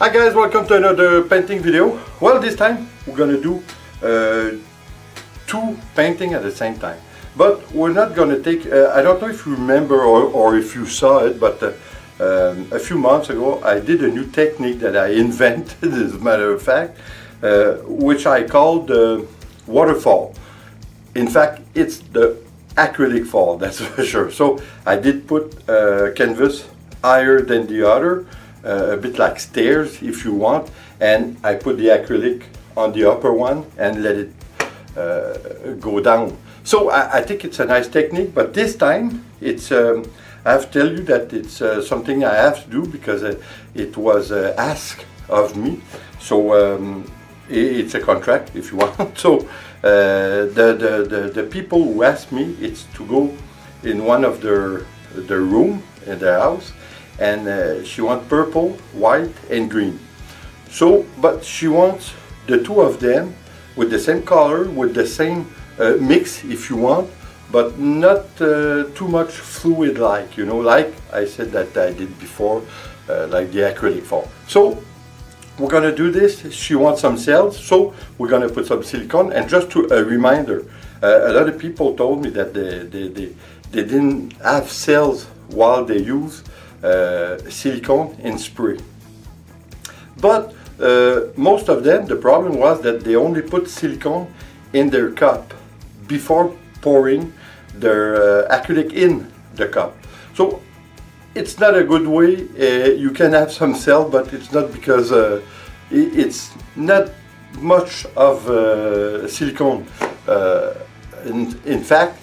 Hi guys, welcome to another painting video. Well, this time we're gonna do two painting at the same time. But we're not gonna take, I don't know if you remember or if you saw it, but a few months ago I did a new technique that I invented, as a matter of fact, which I called waterfall. In fact, it's the acrylic fall, that's for sure. So I did put canvas higher than the other, a bit like stairs if you want, and I put the acrylic on the upper one and let it go down. So I think it's a nice technique, but this time it's I have to tell you that it's something I have to do because it was asked of me. So it's a contract if you want. So the people who asked me, it's to go in one of their room in their house, and she wants purple, white and green. So, but she wants the two of them with the same color, with the same mix if you want, but not too much fluid, like, you know, like I said that I did before, like the acrylic fall. So we're gonna do this. She wants some cells, so we're gonna put some silicone. And just to a reminder, a lot of people told me that they didn't have cells while they use silicone in spray. But most of them, the problem was that they only put silicone in their cup before pouring their acrylic in the cup. So it's not a good way. You can have some cell, but it's not, because it's not much of silicone. In fact,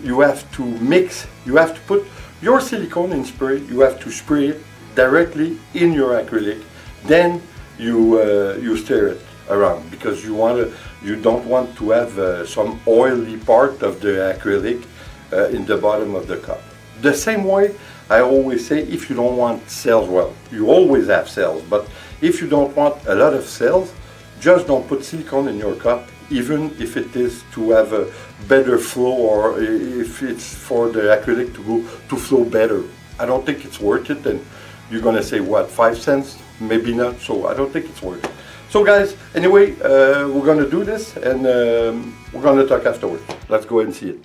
you have to mix, you have to put your silicone in spray, you have to spray it directly in your acrylic, then you stir it around, because you don't want to have some oily part of the acrylic in the bottom of the cup. The same way I always say, if you don't want cells, well, you always have cells, but if you don't want a lot of cells, just don't put silicone in your cup, even if it is to have a better flow, or if it's for the acrylic to flow better. I don't think it's worth it, and you're gonna say, what, 5 cents? Maybe not, so I don't think it's worth it. So guys, anyway, we're gonna do this, and we're gonna talk afterwards. Let's go ahead and see it.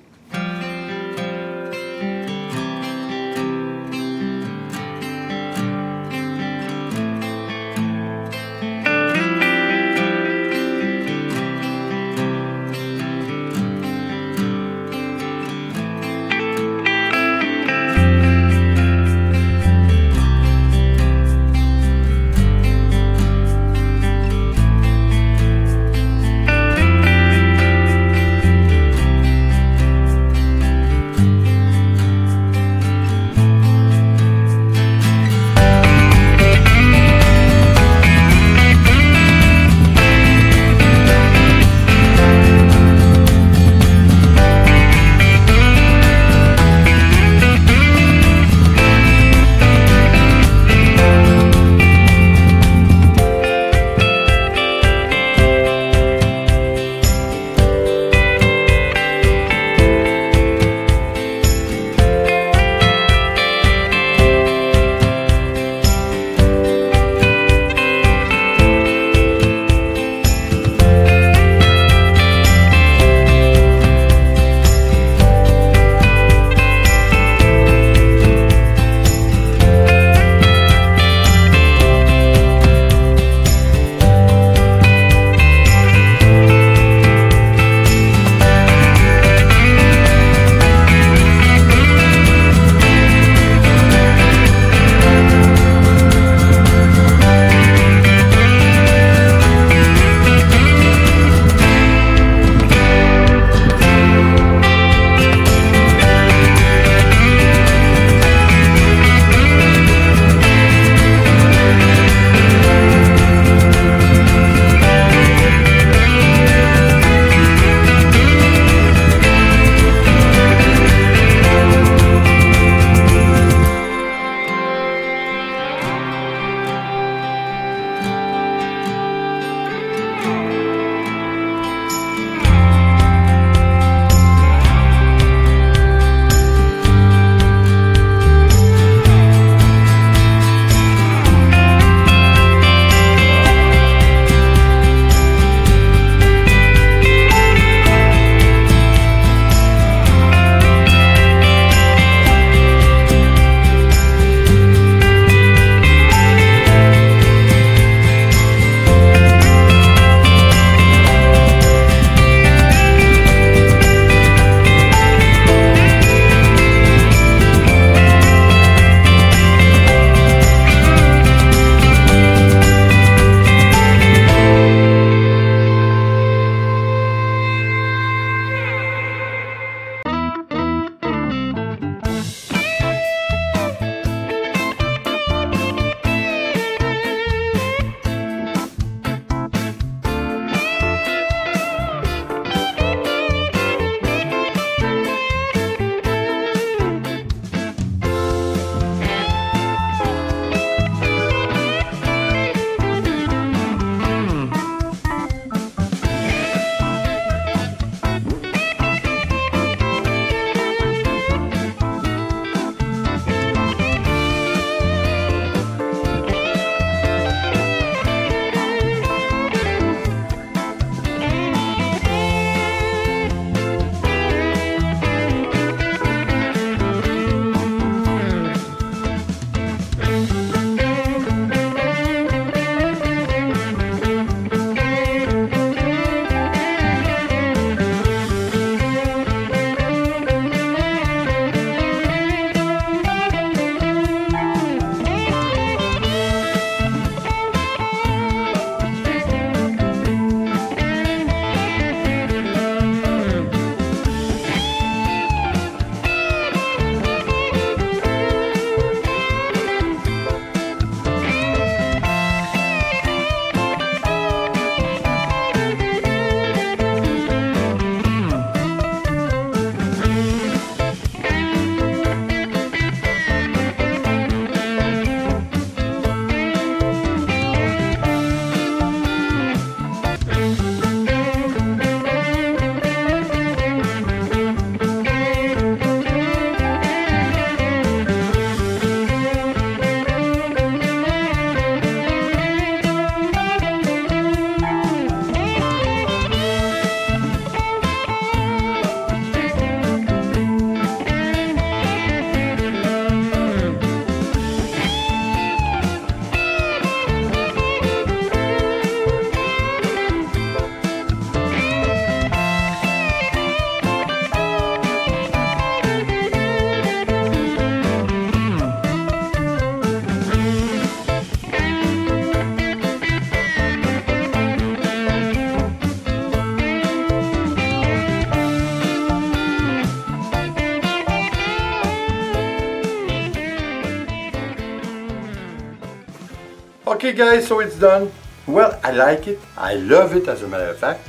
Okay guys, so it's done. Well, I like it. I love it as a matter of fact.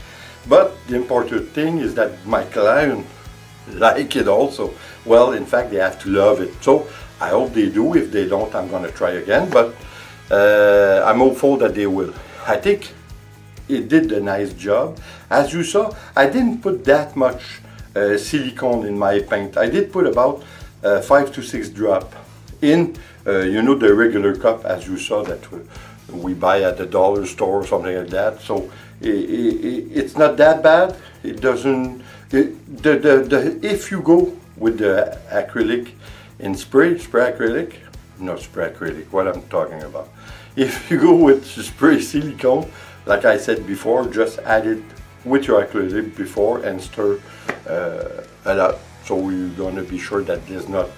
But the important thing is that my client like it also. Well, in fact, they have to love it. So I hope they do. If they don't, I'm going to try again. But I'm hopeful that they will. I think it did a nice job. As you saw, I didn't put that much silicone in my paint. I did put about 5 to 6 drops in, you know, the regular cup, as you saw that we buy at the dollar store or something like that. So it's not that bad. It doesn't. If you go with the acrylic in spray acrylic, not spray acrylic. What I'm talking about. If you go with spray silicone, like I said before, just add it with your acrylic before and stir a lot. So you're going to be sure that there's not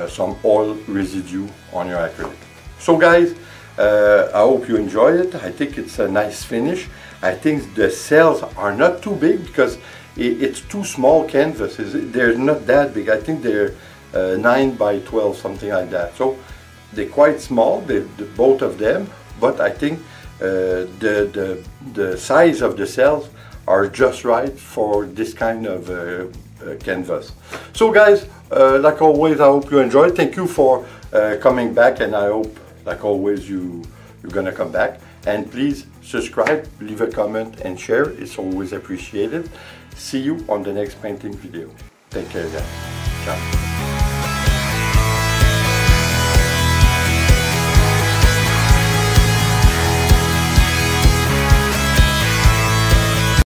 some oil residue on your acrylic. So guys, I hope you enjoy it. I think it's a nice finish. I think the cells are not too big because it's too small canvases. They're not that big. I think they're 9 by 12, something like that. So they're quite small, both of them. But I think the size of the cells are just right for this kind of canvas. So guys, like always, I hope you enjoyed. Thank you for coming back, and I hope, like always, you're gonna come back. And please subscribe, leave a comment and share. It's always appreciated. See you on the next painting video. Take care guys. Ciao.